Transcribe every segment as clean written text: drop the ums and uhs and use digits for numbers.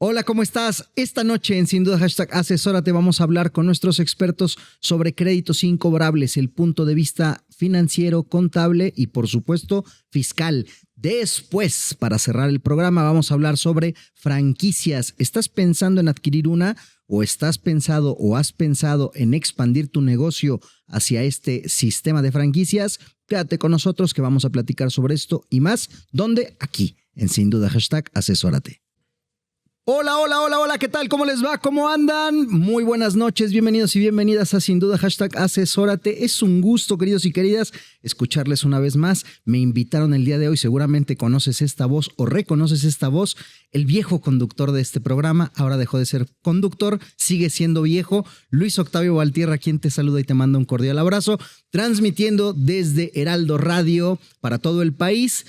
Hola, ¿cómo estás? Esta noche en Sin Duda #Asesórate vamos a hablar con nuestros expertos sobre créditos incobrables, el punto de vista financiero, contable y por supuesto fiscal. Después, para cerrar el programa, vamos a hablar sobre franquicias. ¿Estás pensando en adquirir una o has pensado en expandir tu negocio hacia este sistema de franquicias? Quédate con nosotros que vamos a platicar sobre esto y más. ¿Dónde? Aquí, en Sin Duda #Asesórate. Hola, ¿qué tal? ¿Cómo les va? ¿Cómo andan? Muy buenas noches, bienvenidos y bienvenidas a Sin Duda #Asesórate. Es un gusto, queridos y queridas, escucharles una vez más. Me invitaron el día de hoy, seguramente conoces esta voz o reconoces esta voz, el viejo conductor de este programa, ahora dejó de ser conductor, sigue siendo viejo, Luis Octavio Valtierra, quien te saluda y te manda un cordial abrazo, transmitiendo desde Heraldo Radio para todo el país,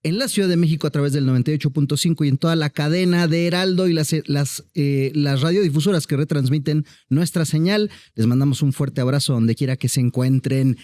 en la Ciudad de México a través del 98.5 y en toda la cadena de Heraldo y las radiodifusoras que retransmiten nuestra señal. Les mandamos un fuerte abrazo donde quiera que se encuentren.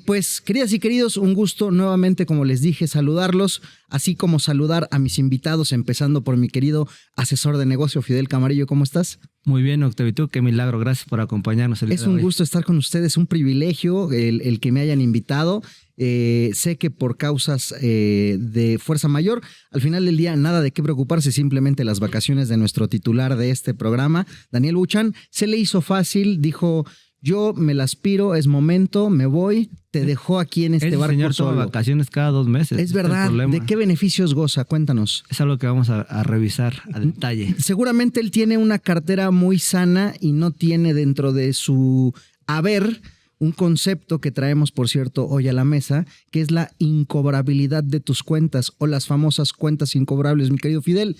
Pues, queridas y queridos, un gusto nuevamente, como les dije, saludarlos, así como saludar a mis invitados, empezando por mi querido asesor de negocio, Fidel Camarillo. ¿Cómo estás? Muy bien, Octavio, qué milagro. Gracias por acompañarnos el día de hoy. Es un gusto estar con ustedes, un privilegio el que me hayan invitado. Sé que por causas de fuerza mayor, al final del día nada de qué preocuparse, simplemente las vacaciones de nuestro titular de este programa, Daniel Buchan, se le hizo fácil, dijo: yo me las piro, es momento, me voy, te dejó aquí en este barco señor solo. toma vacaciones cada 2 meses. Es verdad. ¿De qué beneficios goza? Cuéntanos. Es algo que vamos a revisar a detalle. Seguramente él tiene una cartera muy sana y no tiene dentro de su haber un concepto que traemos, por cierto, hoy a la mesa, que es la incobrabilidad de tus cuentas o las famosas cuentas incobrables, mi querido Fidel.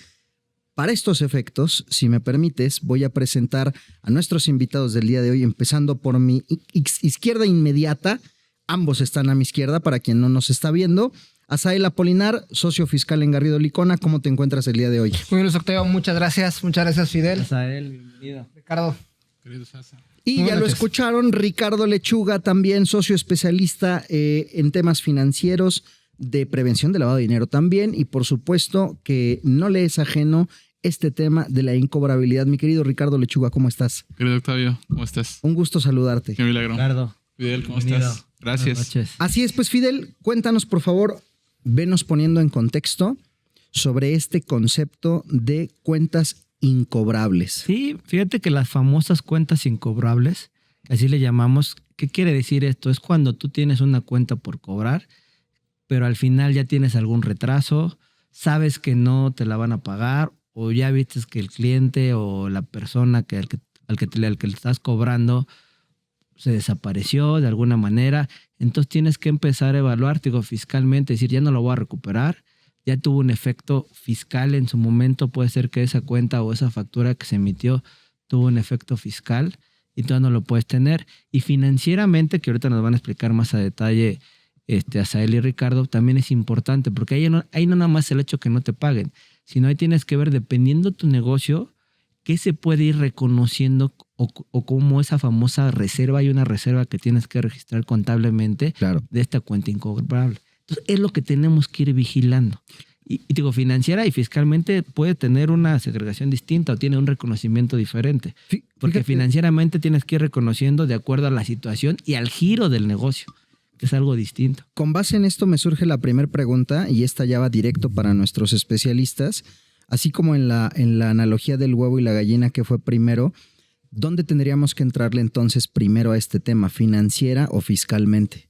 Para estos efectos, si me permites, voy a presentar a nuestros invitados del día de hoy, empezando por mi izquierda inmediata. Ambos están a mi izquierda, para quien no nos está viendo. Asael Apolinar, socio fiscal en Garrido Licona. ¿Cómo te encuentras el día de hoy? Muy bien, Octavio. Muchas gracias, Fidel. Asael, bienvenido. Ricardo. Querido Sasa. Y ya lo escucharon, Ricardo Lechuga, también socio especialista en temas financieros, de prevención de lavado de dinero también, y por supuesto que no le es ajeno este tema de la incobrabilidad. Mi querido Ricardo Lechuga, ¿cómo estás? Querido Octavio, ¿cómo estás? Un gusto saludarte. Qué milagro. Ricardo. Fidel, ¿cómo Bienvenido. estás? Gracias. Buenas noches. Así es, pues Fidel, cuéntanos por favor, venos poniendo en contexto sobre este concepto de cuentas incobrables. Sí, fíjate que las famosas cuentas incobrables, así le llamamos, ¿qué quiere decir esto? Es cuando tú tienes una cuenta por cobrar, pero al final ya tienes algún retraso, sabes que no te la van a pagar, o ya viste que el cliente o la persona al que le estás cobrando se desapareció de alguna manera. Entonces tienes que empezar a evaluar, fiscalmente, decir, ya no lo voy a recuperar, ya tuvo un efecto fiscal en su momento, puede ser que esa cuenta o esa factura que se emitió tuvo un efecto fiscal y tú no lo puedes tener. Y financieramente, que ahorita nos van a explicar más a detalle Asael y Ricardo, también es importante, porque ahí no nada más el hecho que no te paguen, sino ahí tienes que ver, dependiendo tu negocio, qué se puede ir reconociendo o cómo esa famosa reserva, hay una reserva que tienes que registrar contablemente, Claro, de esta cuenta incobrable. Entonces, es lo que tenemos que ir vigilando. Y digo, financiera y fiscalmente puede tener una segregación distinta o tiene un reconocimiento diferente. Porque financieramente tienes que ir reconociendo de acuerdo a la situación y al giro del negocio, que es algo distinto. Con base en esto me surge la primera pregunta, y esta ya va directo para nuestros especialistas. Así como en la analogía del huevo y la gallina, que fue primero, ¿dónde tendríamos que entrarle entonces primero a este tema, financiera o fiscalmente?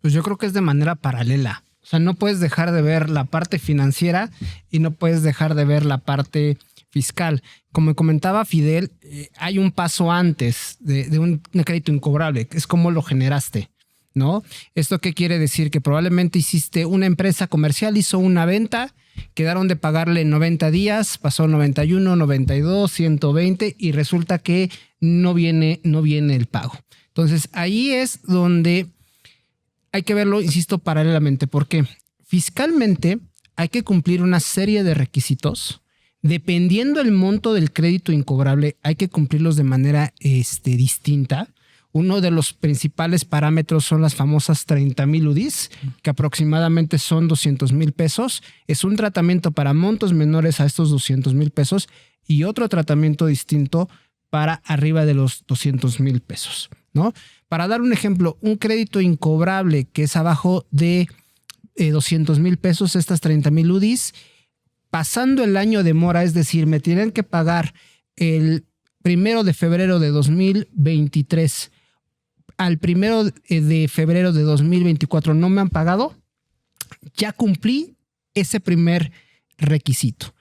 Pues yo creo que es de manera paralela. O sea, no puedes dejar de ver la parte financiera y no puedes dejar de ver la parte fiscal. Como comentaba Fidel, hay un paso antes de un crédito incobrable, que es cómo lo generaste, ¿no? ¿Esto qué quiere decir? Que probablemente hiciste una empresa comercial, hizo una venta, quedaron de pagarle en 90 días, pasó 91, 92, 120 y resulta que no viene el pago. Entonces ahí es donde hay que verlo, insisto, paralelamente, porque fiscalmente hay que cumplir una serie de requisitos. Dependiendo del monto del crédito incobrable, hay que cumplirlos de manera distinta. Uno de los principales parámetros son las famosas 30,000 UDIs, que aproximadamente son 200,000 pesos. Es un tratamiento para montos menores a estos 200,000 pesos y otro tratamiento distinto para arriba de los 200,000 pesos, ¿no? Para dar un ejemplo, un crédito incobrable que es abajo de 200,000 pesos, estas 30,000 UDIs, pasando el año de mora, es decir, me tienen que pagar el 1 de febrero de 2023 al 1 de febrero de 2024 no me han pagado, ya cumplí ese primer requisito.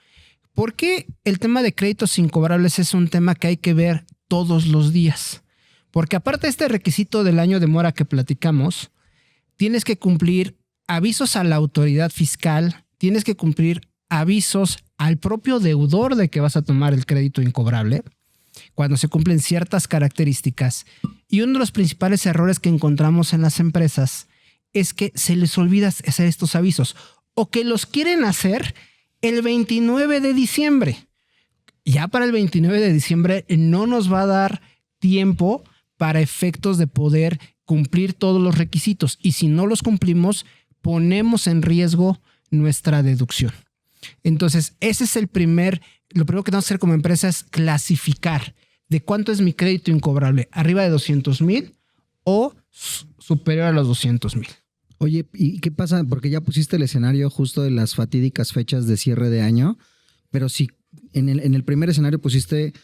¿Por qué el tema de créditos incobrables es un tema que hay que ver todos los días? Porque aparte de este requisito del año de mora que platicamos, tienes que cumplir avisos a la autoridad fiscal, tienes que cumplir avisos al propio deudor de que vas a tomar el crédito incobrable cuando se cumplen ciertas características. Y uno de los principales errores que encontramos en las empresas es que se les olvida hacer estos avisos o que los quieren hacer el 29 de diciembre. Ya para el 29 de diciembre no nos va a dar tiempo para efectos de poder cumplir todos los requisitos. Y si no los cumplimos, ponemos en riesgo nuestra deducción. Entonces, ese es lo primero que tenemos que hacer como empresa es clasificar de cuánto es mi crédito incobrable, arriba de 200,000 o superior a los 200,000. Oye, ¿y qué pasa? Porque ya pusiste el escenario justo de las fatídicas fechas de cierre de año, pero si en el primer escenario pusiste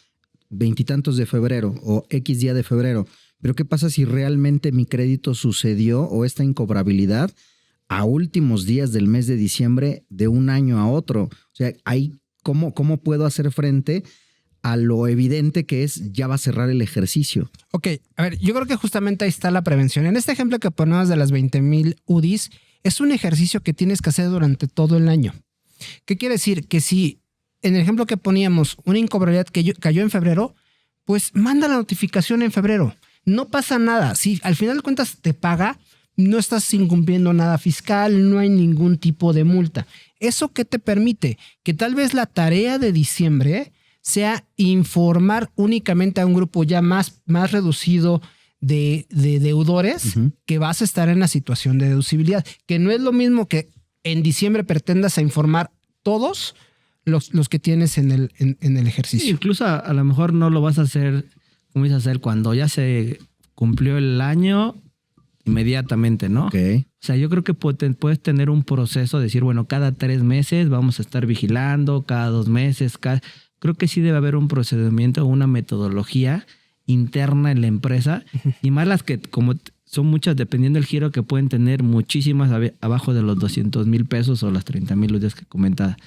veintitantos de febrero o X día de febrero, pero ¿qué pasa si realmente mi crédito sucedió o esta incobrabilidad a últimos días del mes de diciembre de un año a otro? O sea, ¿cómo puedo hacer frente a lo evidente que es ya va a cerrar el ejercicio? Ok, a ver, yo creo que justamente ahí está la prevención. En este ejemplo que ponemos de las 20,000 UDIs, es un ejercicio que tienes que hacer durante todo el año. ¿Qué quiere decir? Que si en el ejemplo que poníamos una incobrabilidad que cayó en febrero, pues manda la notificación en febrero. No pasa nada. Si al final de cuentas te paga, no estás incumpliendo nada fiscal, no hay ningún tipo de multa. ¿Eso qué te permite? Que tal vez la tarea de diciembre sea informar únicamente a un grupo ya más reducido de deudores que vas a estar en la situación de deducibilidad. Que no es lo mismo que en diciembre pretendas a informar todos los que tienes en el ejercicio. Sí, incluso a lo mejor no lo vas a hacer, como dices, hacer cuando ya se cumplió el año inmediatamente, ¿no? Okay. O sea, yo creo que puedes tener un proceso de decir, bueno, cada 3 meses vamos a estar vigilando, cada 2 meses, creo que sí debe haber un procedimiento o una metodología interna en la empresa y más las que como son muchas dependiendo del giro que pueden tener muchísimas abajo de los 200,000 pesos o las 30,000 UDIs que comenta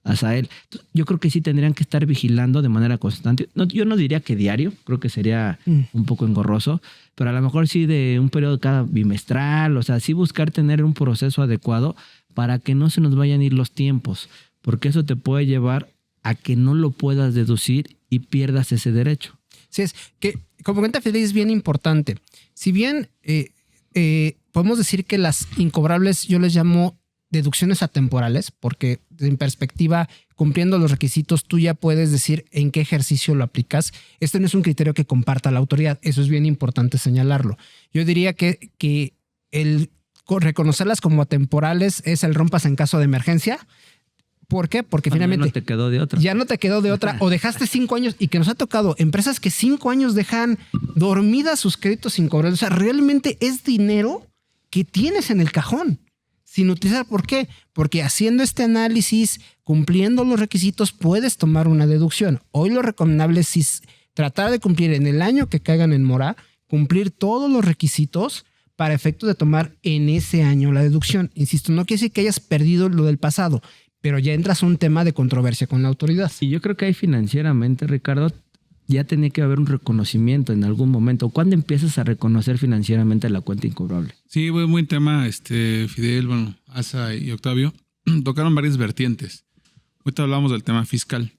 Asael. Yo creo que sí tendrían que estar vigilando de manera constante. No, yo no diría que diario, creo que sería un poco engorroso, pero a lo mejor sí de un periodo cada bimestral, o sea, sí buscar tener un proceso adecuado para que no se nos vayan a ir los tiempos, porque eso te puede llevar a que no lo puedas deducir y pierdas ese derecho. Sí, es que como cuenta Fidel es bien importante. Si bien podemos decir que las incobrables yo les llamo deducciones atemporales, porque en perspectiva, cumpliendo los requisitos, tú ya puedes decir en qué ejercicio lo aplicas. Este no es un criterio que comparta la autoridad. Eso es bien importante señalarlo. Yo diría que el reconocerlas como atemporales es el rompas en caso de emergencia. ¿Por qué? Porque finalmente no te quedó de otra. Ya no te quedó de otra. O dejaste 5 años y que nos ha tocado empresas que 5 años dejan dormidas sus créditos incobrables. O sea, realmente es dinero que tienes en el cajón sin utilizar. ¿Por qué? Porque haciendo este análisis, cumpliendo los requisitos, puedes tomar una deducción. Hoy lo recomendable es tratar de cumplir en el año que caigan en mora, cumplir todos los requisitos para efecto de tomar en ese año la deducción. Insisto, no quiere decir que hayas perdido lo del pasado, pero ya entras a un tema de controversia con la autoridad. Y yo creo que ahí financieramente, Ricardo, ya tenía que haber un reconocimiento en algún momento. ¿Cuándo empiezas a reconocer financieramente la cuenta incobrable? Sí, muy buen tema, Fidel, bueno, Asa y Octavio. Tocaron varias vertientes. Ahorita hablamos del tema fiscal.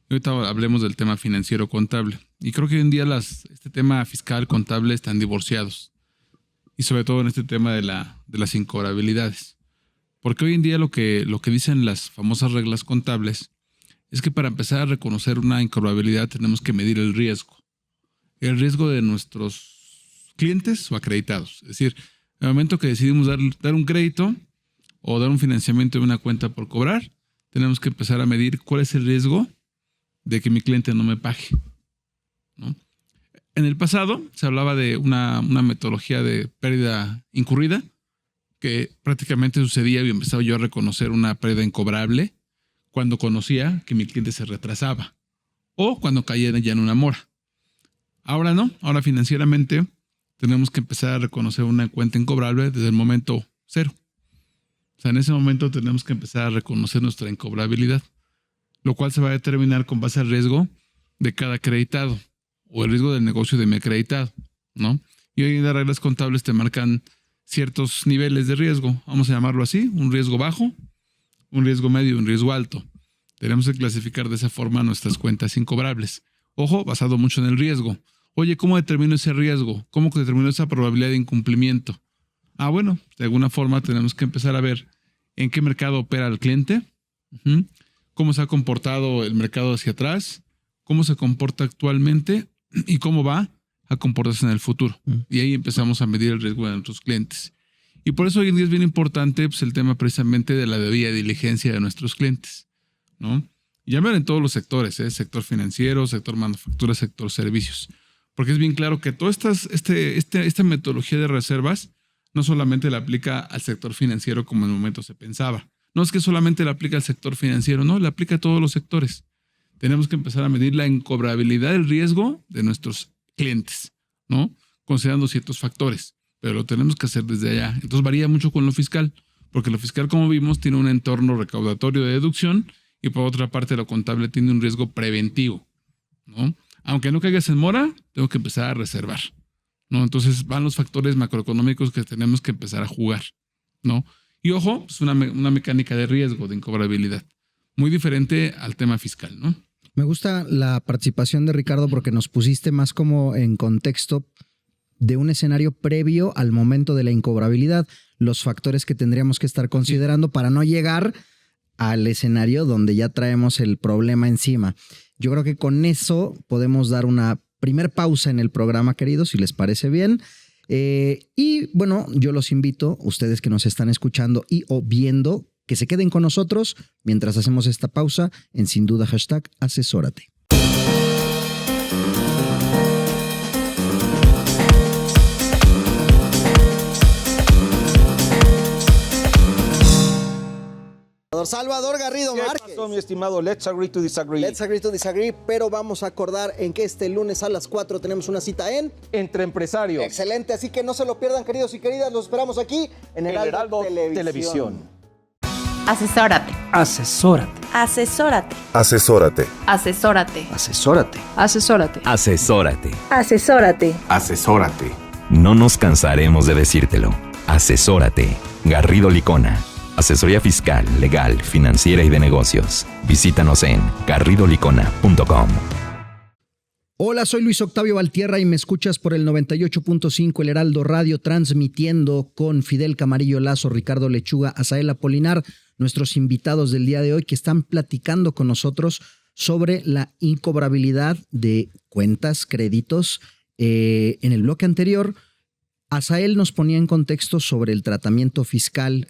Ahorita hablemos del tema financiero contable. Y creo que hoy en día este tema fiscal contable están divorciados. Y sobre todo en este tema de las incobrabilidades. Porque hoy en día lo que dicen las famosas reglas contables es que para empezar a reconocer una incobrabilidad tenemos que medir el riesgo. El riesgo de nuestros clientes o acreditados. Es decir, en el momento que decidimos dar un crédito o dar un financiamiento de una cuenta por cobrar, tenemos que empezar a medir cuál es el riesgo de que mi cliente no me pague, ¿no? En el pasado se hablaba de una metodología de pérdida incurrida, que prácticamente sucedía y empezaba yo a reconocer una pérdida incobrable cuando conocía que mi cliente se retrasaba o cuando caía ya en una mora. Ahora no, ahora financieramente tenemos que empezar a reconocer una cuenta incobrable desde el momento cero. O sea, en ese momento tenemos que empezar a reconocer nuestra incobrabilidad, lo cual se va a determinar con base al riesgo de cada acreditado o el riesgo del negocio de mi acreditado, ¿no? Y hoy en las reglas contables te marcan ciertos niveles de riesgo, vamos a llamarlo así, un riesgo bajo, un riesgo medio y un riesgo alto. Tenemos que clasificar de esa forma nuestras cuentas incobrables. Ojo, basado mucho en el riesgo. Oye, ¿cómo determino ese riesgo? ¿Cómo determino esa probabilidad de incumplimiento? Bueno, de alguna forma tenemos que empezar a ver en qué mercado opera el cliente, cómo se ha comportado el mercado hacia atrás, cómo se comporta actualmente y cómo va a comportarse en el futuro. Y ahí empezamos a medir el riesgo de nuestros clientes. Y por eso hoy en día es bien importante pues, el tema precisamente de la debida diligencia de nuestros clientes, ¿no? Y ya en todos los sectores, sector financiero, sector manufactura, sector servicios. Porque es bien claro que toda esta metodología de reservas no solamente la aplica al sector financiero como en el momento se pensaba. No es que solamente la aplica al sector financiero, no, la aplica a todos los sectores. Tenemos que empezar a medir la incobrabilidad del riesgo de nuestros clientes, ¿no? Considerando ciertos factores, pero lo tenemos que hacer desde allá. Entonces varía mucho con lo fiscal, porque lo fiscal, como vimos, tiene un entorno recaudatorio de deducción y por otra parte lo contable tiene un riesgo preventivo, ¿no? Aunque no caigas en mora, tengo que empezar a reservar, ¿no? Entonces van los factores macroeconómicos que tenemos que empezar a jugar, ¿no? Y ojo, es una mecánica de riesgo, de incobrabilidad, muy diferente al tema fiscal, ¿no? Me gusta la participación de Ricardo porque nos pusiste más como en contexto de un escenario previo al momento de la incobrabilidad, los factores que tendríamos que estar considerando para no llegar al escenario donde ya traemos el problema encima. Yo creo que con eso podemos dar una primer pausa en el programa, queridos, si les parece bien. Y bueno, yo los invito, ustedes que nos están escuchando y o viendo, que se queden con nosotros mientras hacemos esta pausa en Sin Duda #asesórate. Salvador Garrido Márquez. ¿Qué pasó, mi estimado? Let's agree to disagree. Let's agree to disagree, pero vamos a acordar en que este lunes a las 4 tenemos una cita en Entre Empresarios. Excelente, así que no se lo pierdan, queridos y queridas. Los esperamos aquí en el Heraldo Televisión. Asesórate. Asesórate. Asesórate. Asesórate. Asesórate. Asesórate. Asesórate. Asesórate. Asesórate. Asesórate. No nos cansaremos de decírtelo. Asesórate. Garrido Licona. Asesoría fiscal, legal, financiera y de negocios. Visítanos en garridolicona.com. Hola, soy Luis Octavio Valtierra y me escuchas por el 98.5 El Heraldo Radio, transmitiendo con Fidel Camarillo Lazo, Ricardo Lechuga, Azael Apolinar, nuestros invitados del día de hoy que están platicando con nosotros sobre la incobrabilidad de cuentas, créditos. En el bloque anterior, Azael nos ponía en contexto sobre el tratamiento fiscal,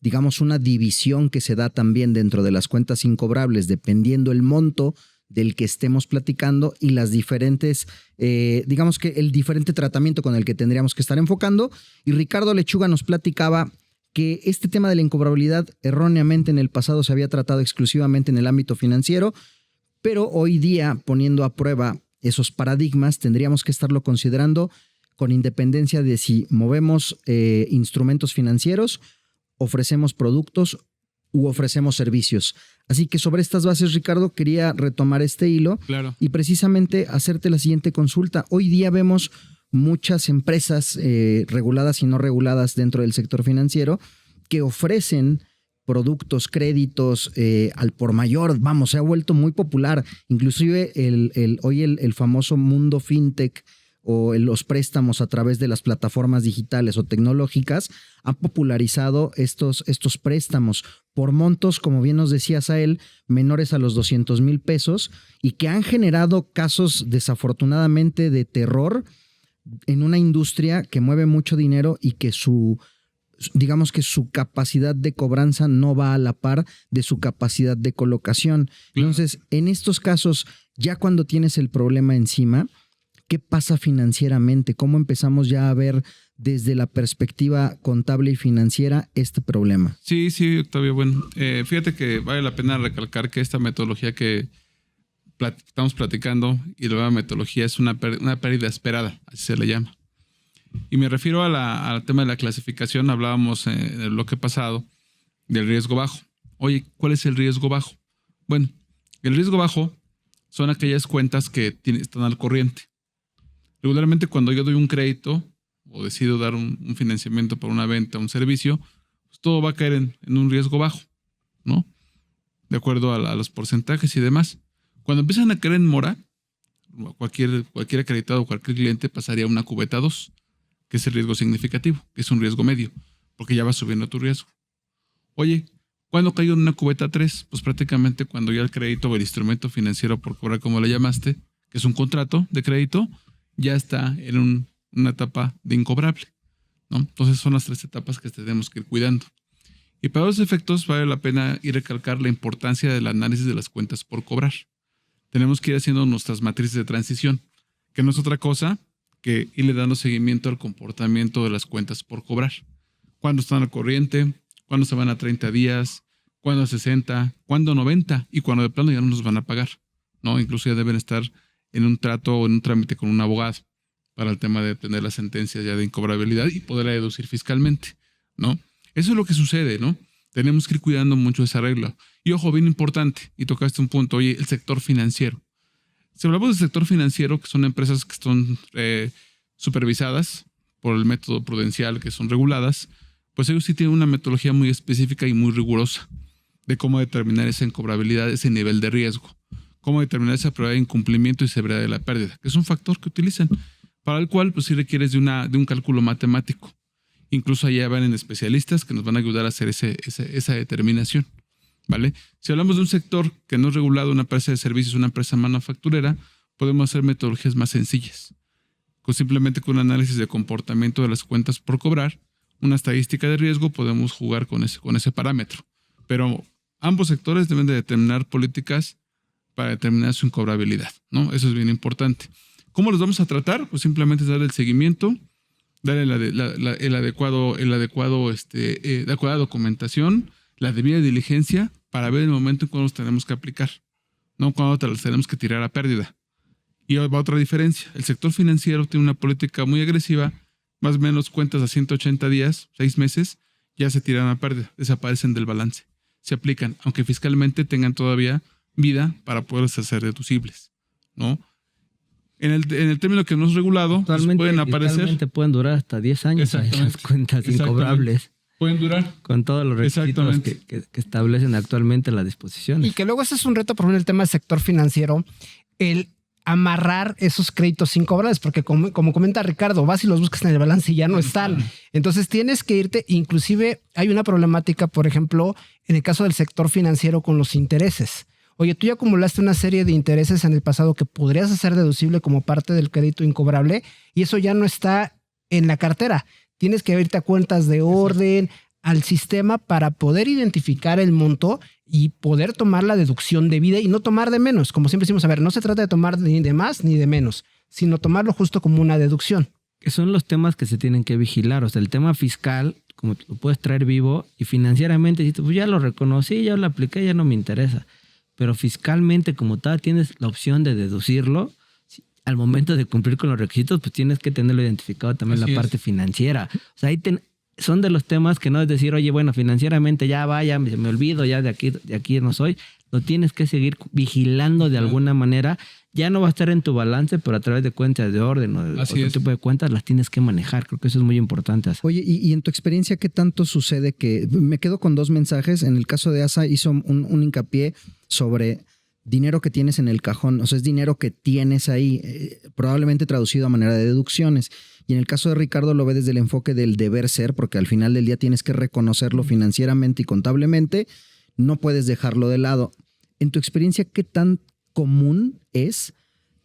digamos una división que se da también dentro de las cuentas incobrables, dependiendo el monto del que estemos platicando y las diferentes, digamos que el diferente tratamiento con el que tendríamos que estar enfocando. Y Ricardo Lechuga nos platicaba que este tema de la incobrabilidad erróneamente en el pasado se había tratado exclusivamente en el ámbito financiero, pero hoy día, poniendo a prueba esos paradigmas, tendríamos que estarlo considerando con independencia de si movemos instrumentos financieros, ofrecemos productos u ofrecemos servicios. Así que sobre estas bases, Ricardo, quería retomar este hilo. Claro. Y precisamente hacerte la siguiente consulta. Hoy día vemos muchas empresas reguladas y no reguladas dentro del sector financiero que ofrecen productos, créditos al por mayor. Vamos, se ha vuelto muy popular. Inclusive hoy el famoso mundo fintech o los préstamos a través de las plataformas digitales o tecnológicas han popularizado estos préstamos por montos, como bien nos decía Azael, menores a los 200,000 pesos y que han generado casos desafortunadamente de terror en una industria que mueve mucho dinero y que digamos que su capacidad de cobranza no va a la par de su capacidad de colocación. Entonces, en estos casos, ya cuando tienes el problema encima, ¿qué pasa financieramente? ¿Cómo empezamos ya a ver desde la perspectiva contable y financiera este problema? Sí, Octavio. Bueno, fíjate que vale la pena recalcar que esta metodología que estamos platicando y la nueva metodología es una pérdida esperada, así se le llama. Y me refiero al tema de la clasificación. Hablábamos en el bloque pasado del riesgo bajo. Oye, ¿cuál es el riesgo bajo? Bueno, el riesgo bajo son aquellas cuentas que están al corriente. Regularmente cuando yo doy un crédito o decido dar un financiamiento para una venta, un servicio, pues todo va a caer en un riesgo bajo, ¿no? De acuerdo a los porcentajes y demás. Cuando empiezan a caer en mora, cualquier acreditado o cualquier cliente pasaría a una cubeta 2, que es el riesgo significativo, que es un riesgo medio, porque ya va subiendo tu riesgo. Oye, ¿cuándo cayó en una cubeta 3? Pues prácticamente cuando ya el crédito o el instrumento financiero por cobrar, como le llamaste, que es un contrato de crédito, ya está en una etapa de incobrable, ¿no? Entonces son las 3 etapas que tenemos que ir cuidando. Y para los efectos vale la pena ir a recalcar la importancia del análisis de las cuentas por cobrar. Tenemos que ir haciendo nuestras matrices de transición, que no es otra cosa que irle dando seguimiento al comportamiento de las cuentas por cobrar. ¿Cuándo están al corriente? ¿Cuándo se van a 30 días? ¿Cuándo a 60? ¿Cuándo a 90? Y cuando de plano ya no nos van a pagar, ¿no? Incluso ya deben estar en un trato o en un trámite con un abogado para el tema de tener la sentencia ya de incobrabilidad y poderla deducir fiscalmente, ¿no? Eso es lo que sucede, ¿no? Tenemos que ir cuidando mucho esa regla. Y ojo, bien importante, y tocaste un punto, oye, el sector financiero. Si hablamos del sector financiero, que son empresas que son supervisadas por el método prudencial, que son reguladas, pues ellos sí tienen una metodología muy específica y muy rigurosa de cómo determinar esa incobrabilidad, ese nivel de riesgo, cómo determinar esa probabilidad de incumplimiento y severidad de la pérdida, que es un factor que utilizan, para el cual pues sí requieres de un cálculo matemático. Incluso allá van en especialistas que nos van a ayudar a hacer esa determinación, ¿vale? Si hablamos de un sector que no es regulado, una empresa de servicios, una empresa manufacturera, podemos hacer metodologías más sencillas. Simplemente con un análisis de comportamiento de las cuentas por cobrar, una estadística de riesgo, podemos jugar con ese parámetro. Pero ambos sectores deben de determinar políticas para determinar su incobrabilidad, ¿no? Eso es bien importante. ¿Cómo los vamos a tratar? Pues simplemente darle el seguimiento, darle la adecuada documentación, la debida diligencia para ver el momento en cuando los tenemos que aplicar, no cuando los tenemos que tirar a pérdida. Y va otra diferencia. El sector financiero tiene una política muy agresiva, más o menos cuentas a 180 días, 6 meses, ya se tiran a pérdida, desaparecen del balance. Se aplican, aunque fiscalmente tengan todavía vida para poderse hacer deducibles, ¿no? En el término que no es regulado, pues pueden aparecer. Pueden durar hasta 10 años las cuentas incobrables. Pueden durar. Con todos los requisitos que establecen actualmente las disposiciones. Y que luego ese es un reto, por ejemplo, el tema del sector financiero, el amarrar esos créditos incobrables, porque como comenta Ricardo, vas y los buscas en el balance y ya no están. Entonces tienes que irte, inclusive hay una problemática, por ejemplo, en el caso del sector financiero con los intereses. Oye, tú ya acumulaste una serie de intereses en el pasado que podrías hacer deducible como parte del crédito incobrable y eso ya no está en la cartera. Tienes que irte a cuentas de orden, al sistema para poder identificar el monto y poder tomar la deducción debida y no tomar de menos. Como siempre decimos, a ver, no se trata de tomar ni de más ni de menos, sino tomarlo justo como una deducción. Que son los temas que se tienen que vigilar. O sea, el tema fiscal, como lo puedes traer vivo, y financieramente, si pues ya lo reconocí, ya lo apliqué, ya no me interesa. Pero fiscalmente, como tal, tienes la opción de deducirlo. Al momento de cumplir con los requisitos, pues tienes que tenerlo identificado también la parte financiera. O sea, ahí son de los temas que no es decir, oye, bueno, financieramente ya vaya, me olvido, ya de aquí no soy. Lo tienes que seguir vigilando de alguna manera. Ya no va a estar en tu balance, pero a través de cuentas de orden o de otro tipo de cuentas las tienes que manejar. Creo que eso es muy importante. Oye, y en tu experiencia, ¿qué tanto sucede? Que me quedo con 2 mensajes. En el caso de Asa hizo un hincapié sobre dinero que tienes en el cajón. O sea, es dinero que tienes ahí, probablemente traducido a manera de deducciones. Y en el caso de Ricardo lo ve desde el enfoque del deber ser, porque al final del día tienes que reconocerlo financieramente y contablemente. No puedes dejarlo de lado. En tu experiencia, ¿qué tan común es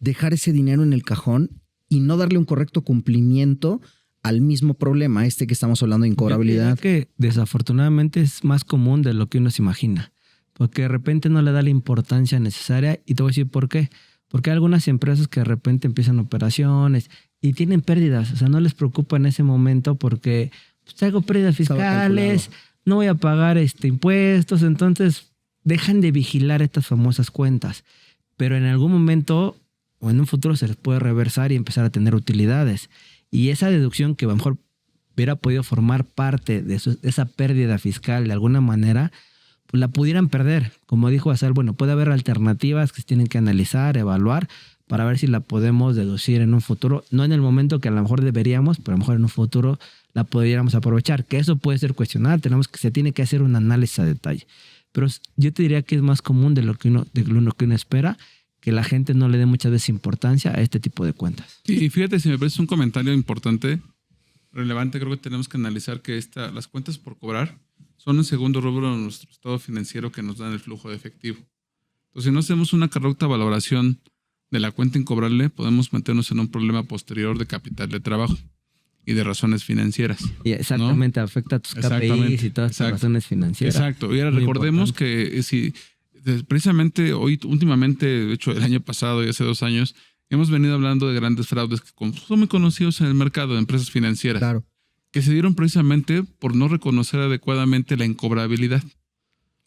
dejar ese dinero en el cajón y no darle un correcto cumplimiento al mismo problema, que estamos hablando de incobrabilidad. Yo creo que desafortunadamente es más común de lo que uno se imagina, porque de repente no le da la importancia necesaria, y te voy a decir por qué. Porque hay algunas empresas que de repente empiezan operaciones y tienen pérdidas, o sea, no les preocupa en ese momento porque pues, traigo pérdidas fiscales, no voy a pagar impuestos, entonces dejan de vigilar estas famosas cuentas. Pero en algún momento o en un futuro se les puede reversar y empezar a tener utilidades. Y esa deducción que a lo mejor hubiera podido formar parte de esa pérdida fiscal de alguna manera, pues la pudieran perder. Como dijo Asal, bueno, puede haber alternativas que se tienen que analizar, evaluar, para ver si la podemos deducir en un futuro. No en el momento que a lo mejor deberíamos, pero a lo mejor en un futuro la pudiéramos aprovechar. Que eso puede ser cuestionable, se tiene que hacer un análisis a detalle. Pero yo te diría que es más común de lo que uno espera, que la gente no le dé muchas veces importancia a este tipo de cuentas. Sí, y fíjate, si me parece un comentario importante, relevante, creo que tenemos que analizar que las cuentas por cobrar son el segundo rubro de nuestro estado financiero que nos dan el flujo de efectivo. Entonces, si no hacemos una correcta valoración de la cuenta incobrable, podemos meternos en un problema posterior de capital de trabajo y de razones financieras. Y exactamente, ¿no? Afecta a tus KPIs y todas tus razones financieras. Exacto. Y ahora recordemos que si precisamente últimamente, de hecho el año pasado y hace 2 años, hemos venido hablando de grandes fraudes que son muy conocidos en el mercado de empresas financieras. Claro. Que se dieron precisamente por no reconocer adecuadamente la incobrabilidad.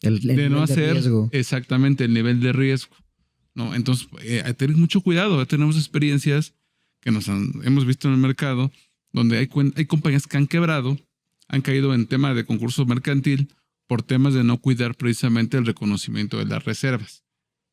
De no hacer riesgo. Exactamente el nivel de riesgo, ¿no? Entonces, hay que tener mucho cuidado. Tenemos experiencias que hemos visto en el mercado donde hay compañías que han quebrado, han caído en tema de concurso mercantil por temas de no cuidar precisamente el reconocimiento de las reservas,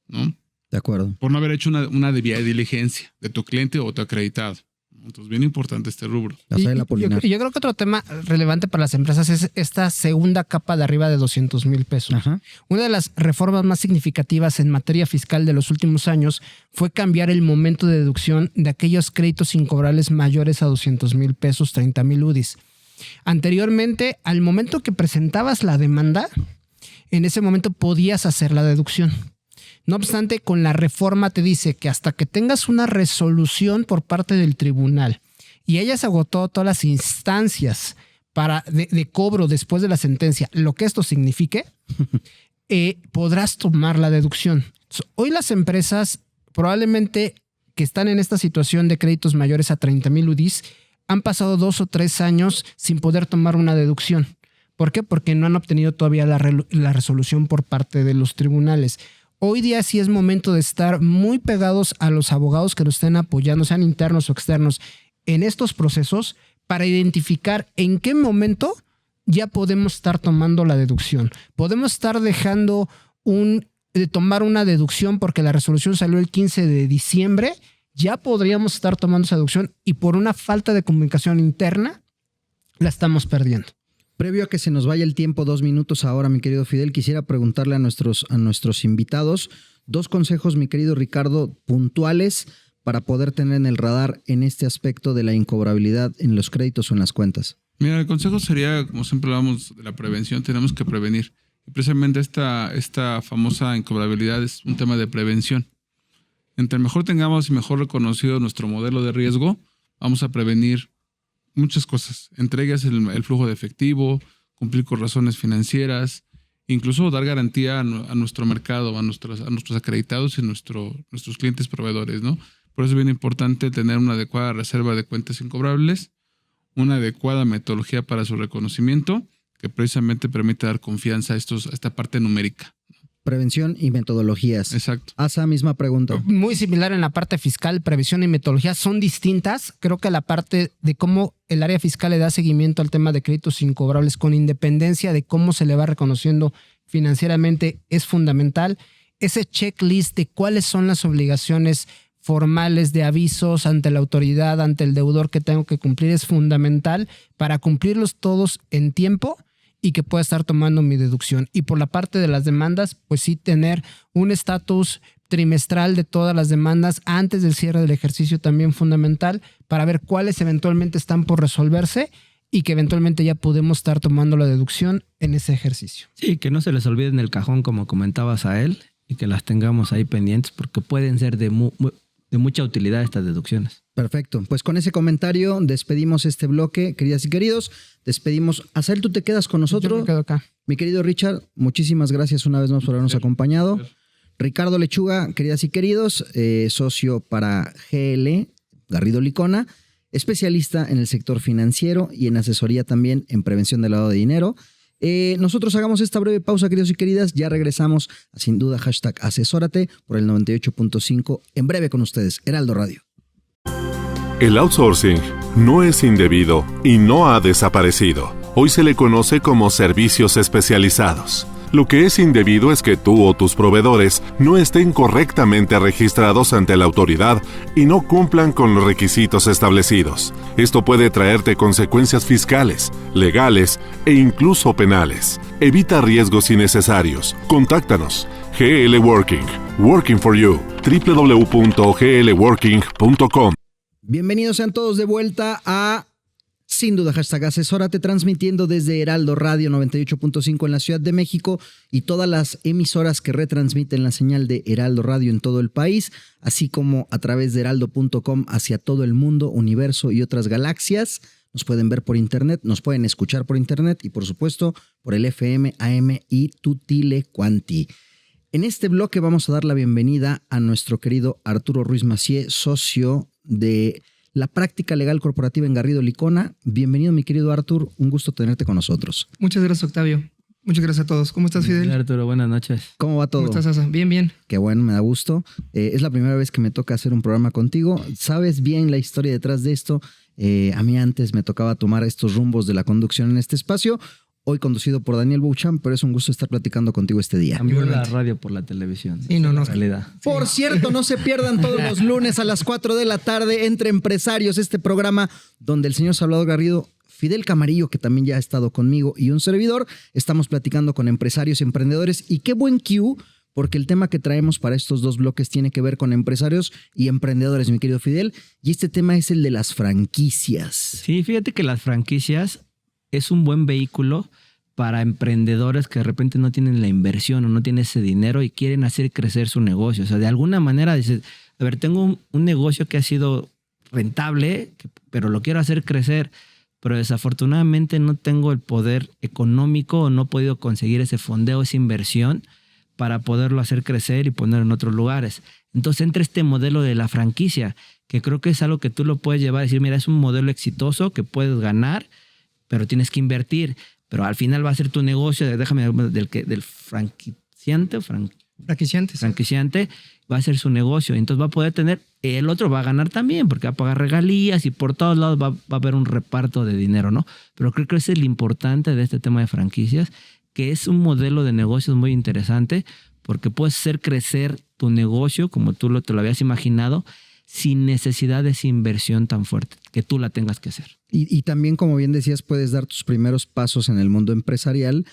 ¿no? De acuerdo. Por no haber hecho una debida diligencia de tu cliente o tu acreditado. Entonces, bien importante este rubro. Yo creo que otro tema relevante para las empresas es esta segunda capa de arriba de 200,000 pesos. Ajá. Una de las reformas más significativas en materia fiscal de los últimos años fue cambiar el momento de deducción de aquellos créditos incobrables mayores a 200,000 pesos, 30,000 UDIs. Anteriormente, al momento que presentabas la demanda, en ese momento podías hacer la deducción. No obstante, con la reforma te dice que hasta que tengas una resolución por parte del tribunal y hayas agotado todas las instancias de cobro después de la sentencia, lo que esto signifique, podrás tomar la deducción. Hoy las empresas probablemente que están en esta situación de créditos mayores a 30,000 UDIs han pasado 2 o 3 años sin poder tomar una deducción. ¿Por qué? Porque no han obtenido todavía la resolución por parte de los tribunales. Hoy día sí es momento de estar muy pegados a los abogados que nos estén apoyando, sean internos o externos, en estos procesos para identificar en qué momento ya podemos estar tomando la deducción. Podemos estar dejando de tomar una deducción porque la resolución salió el 15 de diciembre, ya podríamos estar tomando esa deducción y por una falta de comunicación interna la estamos perdiendo. Previo a que se nos vaya el tiempo, 2 minutos ahora, mi querido Fidel, quisiera preguntarle a nuestros invitados 2 consejos, mi querido Ricardo, puntuales para poder tener en el radar en este aspecto de la incobrabilidad en los créditos o en las cuentas. Mira, el consejo sería, como siempre hablamos de la prevención, tenemos que prevenir. Y precisamente esta famosa incobrabilidad es un tema de prevención. Entre mejor tengamos y mejor reconocido nuestro modelo de riesgo, vamos a prevenir muchas cosas. Entre ellas el flujo de efectivo, cumplir con razones financieras, incluso dar garantía a nuestro mercado, a nuestros acreditados y nuestros clientes proveedores, ¿no? Por eso es bien importante tener una adecuada reserva de cuentas incobrables, una adecuada metodología para su reconocimiento, que precisamente permite dar confianza a esta parte numérica. Prevención y metodologías. Exacto. Asa, misma pregunta. Muy similar en la parte fiscal, prevención y metodología son distintas. Creo que la parte de cómo el área fiscal le da seguimiento al tema de créditos incobrables con independencia de cómo se le va reconociendo financieramente es fundamental. Ese checklist de cuáles son las obligaciones formales de avisos ante la autoridad, ante el deudor que tengo que cumplir es fundamental para cumplirlos todos en tiempo y que pueda estar tomando mi deducción. Y por la parte de las demandas, pues sí tener un estatus trimestral de todas las demandas antes del cierre del ejercicio también fundamental para ver cuáles eventualmente están por resolverse y que eventualmente ya podemos estar tomando la deducción en ese ejercicio. Sí, que no se les olvide en el cajón como comentabas a él y que las tengamos ahí pendientes porque pueden ser de mucha utilidad estas deducciones. Perfecto. Pues con ese comentario despedimos este bloque, queridas y queridos. Despedimos. Azael, tú te quedas con Yo nosotros. me quedo acá. Mi querido Richard, muchísimas gracias una vez más por habernos acompañado. Ricardo Lechuga, queridas y queridos, socio para GL, Garrido Licona, especialista en el sector financiero y en asesoría también en prevención del lavado de dinero. Nosotros hagamos esta breve pausa, queridos y queridas. Ya regresamos a Sin Duda #asesórate por el 98.5. En breve con ustedes, Heraldo Radio. El outsourcing no es indebido y no ha desaparecido. Hoy se le conoce como servicios especializados. Lo que es indebido es que tú o tus proveedores no estén correctamente registrados ante la autoridad y no cumplan con los requisitos establecidos. Esto puede traerte consecuencias fiscales, legales e incluso penales. Evita riesgos innecesarios. Contáctanos. GL Working. Working for you. www.glworking.com. Bienvenidos sean todos de vuelta a Sin Duda #asesórate, transmitiendo desde Heraldo Radio 98.5 en la Ciudad de México y todas las emisoras que retransmiten la señal de Heraldo Radio en todo el país, así como a través de heraldo.com hacia todo el mundo, universo y otras galaxias. Nos pueden ver por internet, nos pueden escuchar por internet y por supuesto por el FM, AM y Tutile Quanti. En este bloque vamos a dar la bienvenida a nuestro querido Arturo Ruiz Massieu, socio de la práctica legal corporativa en Garrido Licona. Bienvenido, mi querido Artur. Un gusto tenerte con nosotros. Muchas gracias, Octavio. Muchas gracias a todos. ¿Cómo estás, Fidel? Hola, Arturo, buenas noches. ¿Cómo va todo? ¿Cómo estás, Asa? Bien, bien. Qué bueno, me da gusto. Es la primera vez que me toca hacer un programa contigo. Sabes bien la historia detrás de esto. A mí antes me tocaba tomar estos rumbos de la conducción en este espacio. Hoy conducido por Daniel Boucham, pero es un gusto estar platicando contigo este día. Cambió la Igualmente. radio por la televisión. Sí, no, Esa no. es la realidad. Por cierto, no se pierdan todos los lunes a las 4 de la tarde Entre Empresarios, este programa donde el señor Salvador Garrido, Fidel Camarillo, que también ya ha estado conmigo, y un servidor, estamos platicando con empresarios, emprendedores, y qué buen cue, porque el tema que traemos para estos dos bloques tiene que ver con empresarios y emprendedores, mi querido Fidel, y este tema es el de las franquicias. Sí, fíjate que las franquicias es un buen vehículo para emprendedores que de repente no tienen la inversión o no tienen ese dinero y quieren hacer crecer su negocio. O sea, de alguna manera dices, a ver, tengo un negocio que ha sido rentable, pero lo quiero hacer crecer, pero desafortunadamente no tengo el poder económico o no he podido conseguir ese fondeo, esa inversión para poderlo hacer crecer y poner en otros lugares. Entonces entra este modelo de la franquicia, que creo que es algo que tú lo puedes llevar a decir, mira, es un modelo exitoso que puedes ganar, pero tienes que invertir. Pero al final va a ser tu negocio, déjame del franquiciante, franquiciante, va a ser su negocio. Entonces va a poder tener, el otro va a ganar también, porque va a pagar regalías y por todos lados va a haber un reparto de dinero, ¿no? Pero creo que eso es lo importante de este tema de franquicias, que es un modelo de negocios muy interesante, porque puedes hacer crecer tu negocio como tú te lo habías imaginado, sin necesidad de esa inversión tan fuerte, que tú la tengas que hacer. Y también, como bien decías, puedes dar tus primeros pasos en el mundo empresarial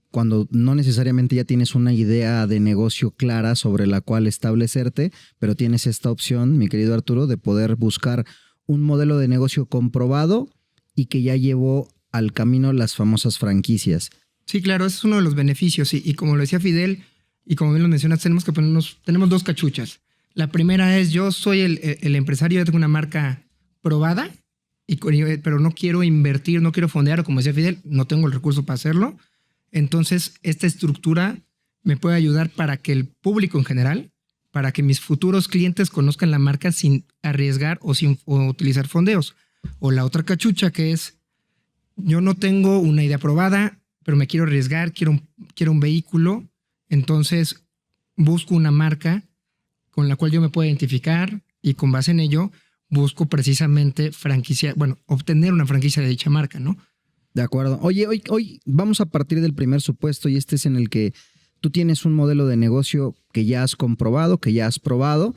cuando no necesariamente ya tienes una idea de negocio clara sobre la cual establecerte, pero tienes esta opción, mi querido Arturo, de poder buscar un modelo de negocio comprobado y que ya llevó al camino las famosas franquicias. Sí, claro, ese es uno de los beneficios. Y como lo decía Fidel, y como bien lo mencionas, tenemos dos cachuchas. La primera es, yo soy el empresario, yo tengo una marca probada, pero no quiero invertir, no quiero fondear, o como decía Fidel, no tengo el recurso para hacerlo. Entonces, esta estructura me puede ayudar para que el público en general, para que mis futuros clientes conozcan la marca sin arriesgar o utilizar fondeos. O la otra cachucha, que es, yo no tengo una idea probada, pero me quiero arriesgar, quiero un vehículo, entonces busco una marca con la cual yo me puedo identificar y con base en ello busco precisamente obtener una franquicia de dicha marca, ¿no? De acuerdo. Oye, hoy vamos a partir del primer supuesto, y este es en el que tú tienes un modelo de negocio que ya has comprobado, que ya has probado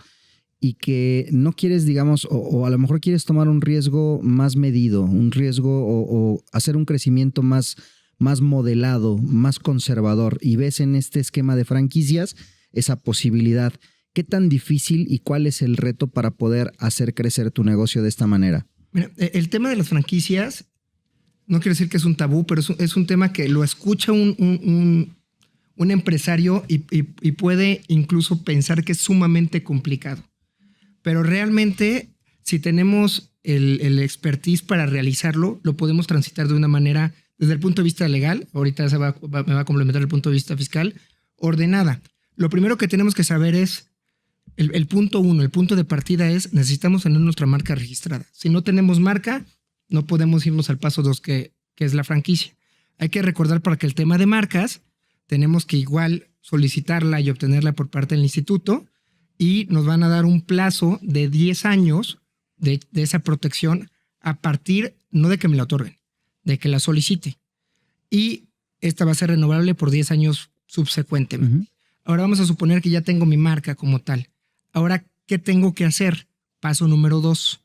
y que no quieres, digamos, o a lo mejor quieres tomar un riesgo más medido, un riesgo o hacer un crecimiento más modelado, más conservador, y ves en este esquema de franquicias esa posibilidad. ¿Qué tan difícil y cuál es el reto para poder hacer crecer tu negocio de esta manera? Mira, el tema de las franquicias, no quiero decir que es un tabú, pero es un tema que lo escucha un empresario y puede incluso pensar que es sumamente complicado. Pero realmente, si tenemos el expertise para realizarlo, lo podemos transitar de una manera, desde el punto de vista legal, ahorita me va a complementar el punto de vista fiscal, ordenada. Lo primero que tenemos que saber es, el punto 1, el punto de partida es, necesitamos tener nuestra marca registrada. Si no tenemos marca, no podemos irnos al paso 2, que es la franquicia. Hay que recordar, para que el tema de marcas, tenemos que igual solicitarla y obtenerla por parte del instituto, y nos van a dar un plazo de 10 años de esa protección a partir, no de que me la otorguen, de que la solicite. Y esta va a ser renovable por 10 años subsecuentemente. Uh-huh. Ahora vamos a suponer que ya tengo mi marca como tal. Ahora, ¿qué tengo que hacer? Paso número 2,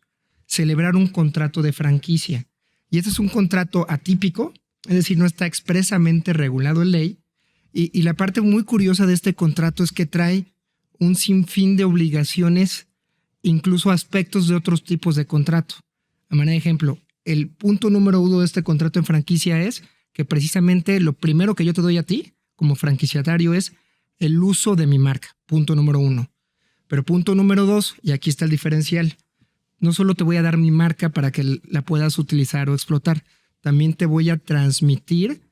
celebrar un contrato de franquicia. Y este es un contrato atípico, es decir, no está expresamente regulado en ley. Y la parte muy curiosa de este contrato es que trae un sinfín de obligaciones, incluso aspectos de otros tipos de contrato. A manera de ejemplo, el punto número 1 de este contrato en franquicia es que precisamente lo primero que yo te doy a ti como franquiciatario es el uso de mi marca, punto número 1. Pero punto número 2, y aquí está el diferencial, no solo te voy a dar mi marca para que la puedas utilizar o explotar, también te voy a transmitir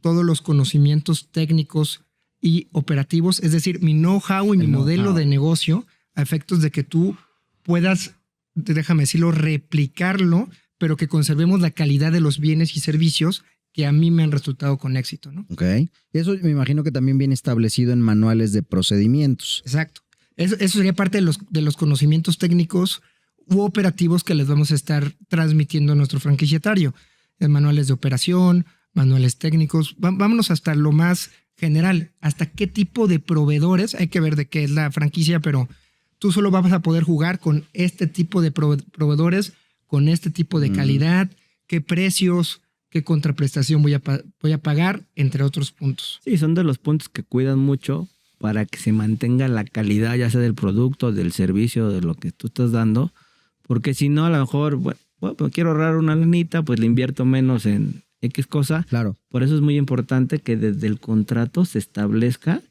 todos los conocimientos técnicos y operativos, es decir, mi know-how y mi modelo de negocio, a efectos de que tú puedas, déjame decirlo, replicarlo, pero que conservemos la calidad de los bienes y servicios que a mí me han resultado con éxito, ¿no? Ok. Eso me imagino que también viene establecido en manuales de procedimientos. Exacto. Eso sería parte de los conocimientos técnicos u operativos que les vamos a estar transmitiendo a nuestro franquiciatario. En manuales de operación, manuales técnicos. Vámonos hasta lo más general. Hasta qué tipo de proveedores. Hay que ver de qué es la franquicia, pero tú solo vas a poder jugar con este tipo de proveedores, con este tipo de calidad, qué precios, qué contraprestación voy a pagar, entre otros puntos. Sí, son de los puntos que cuidan mucho para que se mantenga la calidad, ya sea del producto, del servicio, de lo que tú estás dando. Porque si no, a lo mejor, bueno, pues quiero ahorrar una lanita, pues le invierto menos en X cosa. Claro. Por eso es muy importante que desde el contrato se establezca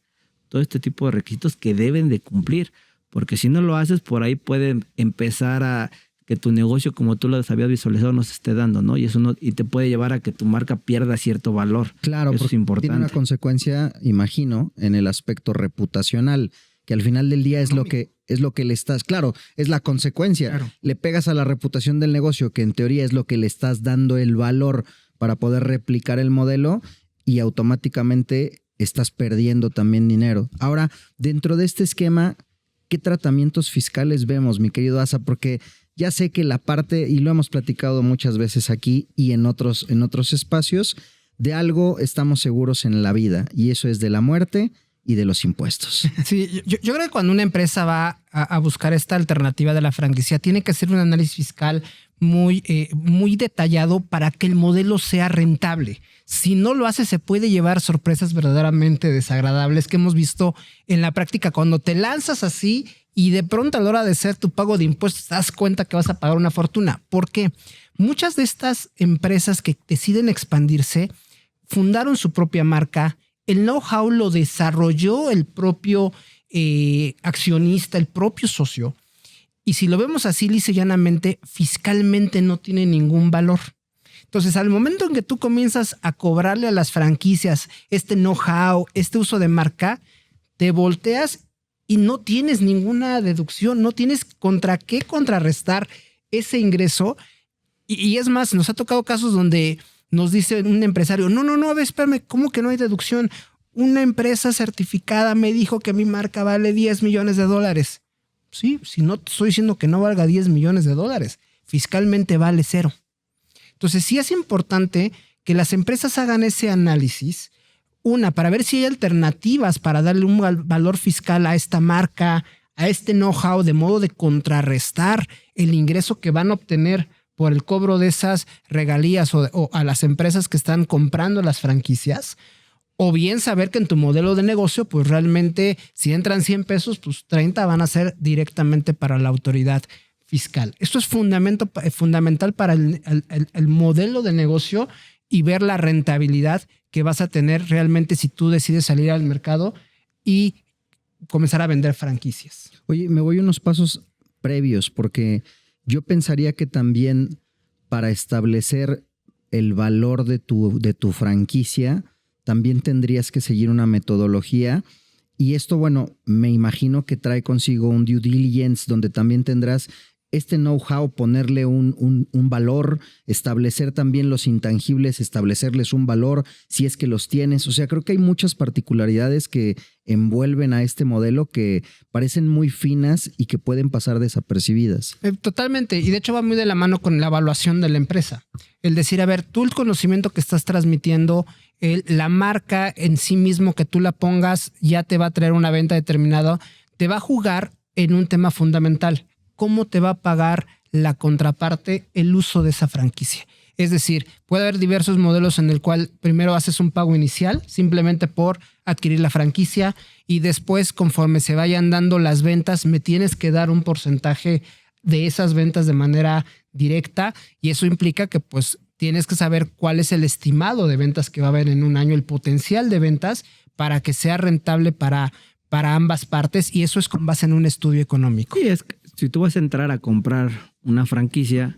todo este tipo de requisitos que deben de cumplir. Porque si no lo haces, por ahí puede empezar a que tu negocio, como tú lo habías visualizado, no se esté dando, ¿no? Y eso no, y te puede llevar a que tu marca pierda cierto valor. Claro, eso es importante. Tiene una consecuencia, imagino, en el aspecto reputacional, que al final del día es lo que le estás, claro, es la consecuencia. Claro. Le pegas a la reputación del negocio, que en teoría es lo que le estás dando el valor para poder replicar el modelo, y automáticamente estás perdiendo también dinero. Ahora, dentro de este esquema, ¿qué tratamientos fiscales vemos, mi querido Asa? Porque ya sé que la parte, y lo hemos platicado muchas veces aquí y en otros espacios, de algo estamos seguros en la vida, y eso es de la muerte y de los impuestos. Sí, yo creo que cuando una empresa va a buscar esta alternativa de la franquicia, tiene que hacer un análisis fiscal muy detallado para que el modelo sea rentable. Si no lo hace, se puede llevar sorpresas verdaderamente desagradables que hemos visto en la práctica. Cuando te lanzas así y de pronto a la hora de hacer tu pago de impuestos te das cuenta que vas a pagar una fortuna. ¿Por qué? Muchas de estas empresas que deciden expandirse fundaron su propia marca. El know-how lo desarrolló el propio accionista, el propio socio. Y si lo vemos así, lisa y llanamente, fiscalmente no tiene ningún valor. Entonces, al momento en que tú comienzas a cobrarle a las franquicias este know-how, este uso de marca, te volteas y no tienes ninguna deducción, no tienes contra qué contrarrestar ese ingreso. Y es más, nos ha tocado casos donde nos dice un empresario, no, a ver, espérame, ¿cómo que no hay deducción? Una empresa certificada me dijo que mi marca vale $10 millones. Sí, si no te estoy diciendo que no valga $10 millones, fiscalmente vale 0. Entonces sí es importante que las empresas hagan ese análisis, para ver si hay alternativas para darle un valor fiscal a esta marca, a este know-how, de modo de contrarrestar el ingreso que van a obtener por el cobro de esas regalías o a las empresas que están comprando las franquicias. O bien saber que en tu modelo de negocio, pues realmente si entran 100 pesos, pues 30 van a ser directamente para la autoridad fiscal. Esto es fundamental para el modelo de negocio y ver la rentabilidad que vas a tener realmente si tú decides salir al mercado y comenzar a vender franquicias. Oye, me voy unos pasos previos porque Yo pensaría que también para establecer el valor de tu franquicia, también tendrías que seguir una metodología. Y esto, bueno, me imagino que trae consigo un due diligence donde también tendrás este know-how, ponerle un valor, establecer también los intangibles, establecerles un valor si es que los tienes. O sea, creo que hay muchas particularidades que envuelven a este modelo que parecen muy finas y que pueden pasar desapercibidas. Totalmente. Y de hecho va muy de la mano con la evaluación de la empresa. El decir, a ver, tú el conocimiento que estás transmitiendo, la marca en sí mismo que tú la pongas ya te va a traer una venta determinada, te va a jugar en un tema fundamental. ¿Cómo te va a pagar la contraparte el uso de esa franquicia? Es decir, puede haber diversos modelos en el cual primero haces un pago inicial simplemente por adquirir la franquicia y después, conforme se vayan dando las ventas, me tienes que dar un porcentaje de esas ventas de manera directa, y eso implica que pues tienes que saber cuál es el estimado de ventas que va a haber en un año, el potencial de ventas para que sea rentable para ambas partes, y eso es con base en un estudio económico. Sí, es que si tú vas a entrar a comprar una franquicia,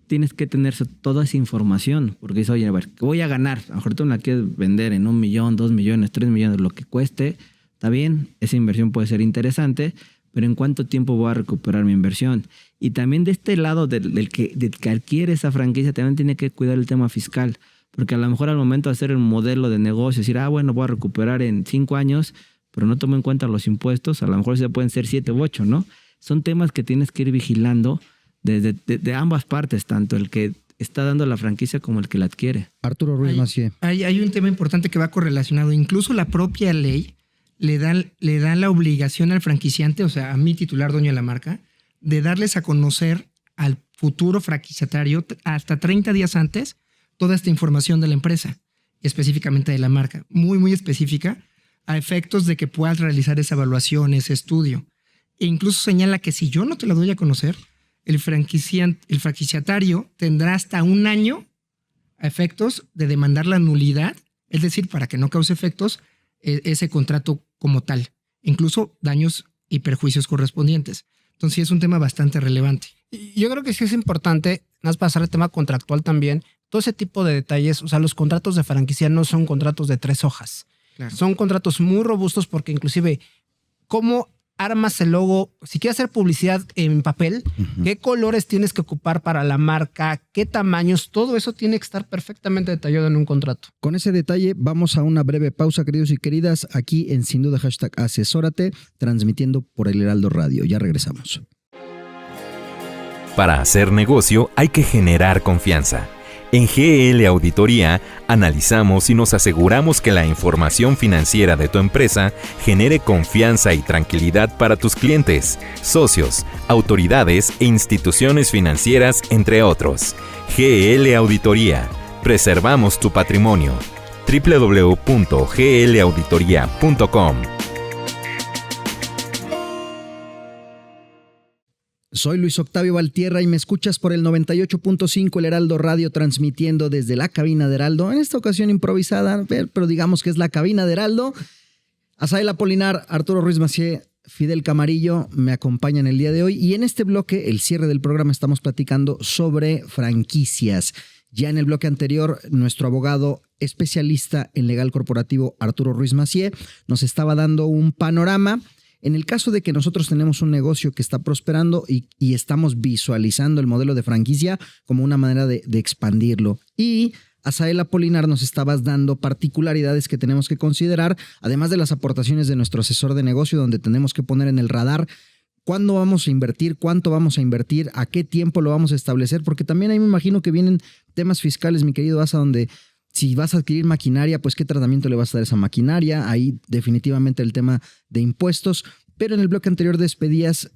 tienes que tener toda esa información, porque dices, oye, a ver, ¿qué voy a ganar? A lo mejor tú la quieres vender en 1 millón, 2 millones, 3 millones, lo que cueste, está bien, esa inversión puede ser interesante, pero ¿en cuánto tiempo voy a recuperar mi inversión? Y también de este lado del que adquiere esa franquicia, también tiene que cuidar el tema fiscal, porque a lo mejor al momento de hacer el modelo de negocio, decir, bueno, voy a recuperar en 5 años, pero no tomo en cuenta los impuestos, a lo mejor se pueden ser 7 u 8, ¿no? Son temas que tienes que ir vigilando de ambas partes, tanto el que está dando la franquicia como el que la adquiere. Arturo Ruiz Massieu. Hay un tema importante que va correlacionado. Incluso la propia ley le da la obligación al franquiciante, o sea, a mi titular, dueño de la marca, de darles a conocer al futuro franquiciatario hasta 30 días antes toda esta información de la empresa, específicamente de la marca, muy, muy específica, a efectos de que puedas realizar esa evaluación, ese estudio. E incluso señala que si yo no te la doy a conocer, el franquiciatario tendrá hasta 1 año a efectos de demandar la nulidad, es decir, para que no cause efectos ese contrato como tal, incluso daños y perjuicios correspondientes. Entonces sí es un tema bastante relevante. Yo creo que sí es importante, más pasar al tema contractual también, todo ese tipo de detalles. O sea, los contratos de franquicia no son contratos de 3 hojas. Claro. Son contratos muy robustos porque inclusive, ¿cómo armas el logo? Si quieres hacer publicidad en papel, ¿qué colores tienes que ocupar para la marca? ¿Qué tamaños? Todo eso tiene que estar perfectamente detallado en un contrato. Con ese detalle vamos a una breve pausa, queridos y queridas, aquí en Sin Duda #Asesórate, transmitiendo por el Heraldo Radio. Ya regresamos. Para hacer negocio hay que generar confianza. En GL Auditoría analizamos y nos aseguramos que la información financiera de tu empresa genere confianza y tranquilidad para tus clientes, socios, autoridades e instituciones financieras, entre otros. GL Auditoría. Preservamos tu patrimonio. www.glauditoria.com. Soy Luis Octavio Valtierra y me escuchas por el 98.5 El Heraldo Radio, transmitiendo desde la cabina de Heraldo, en esta ocasión improvisada, pero digamos que es la cabina de Heraldo. Asael Apolinar, Arturo Ruiz Massieu, Fidel Camarillo me acompañan el día de hoy, y en este bloque, el cierre del programa, estamos platicando sobre franquicias. Ya en el bloque anterior, nuestro abogado especialista en legal corporativo, Arturo Ruiz Massieu, nos estaba dando un panorama. En el caso de que nosotros tenemos un negocio que está prosperando y estamos visualizando el modelo de franquicia como una manera de expandirlo. Y Asael Apolinar nos estabas dando particularidades que tenemos que considerar, además de las aportaciones de nuestro asesor de negocio, donde tenemos que poner en el radar cuándo vamos a invertir, cuánto vamos a invertir, a qué tiempo lo vamos a establecer, porque también ahí me imagino que vienen temas fiscales, mi querido Asa, donde si vas a adquirir maquinaria, pues qué tratamiento le vas a dar a esa maquinaria. Ahí definitivamente el tema de impuestos. Pero en el bloque anterior despedías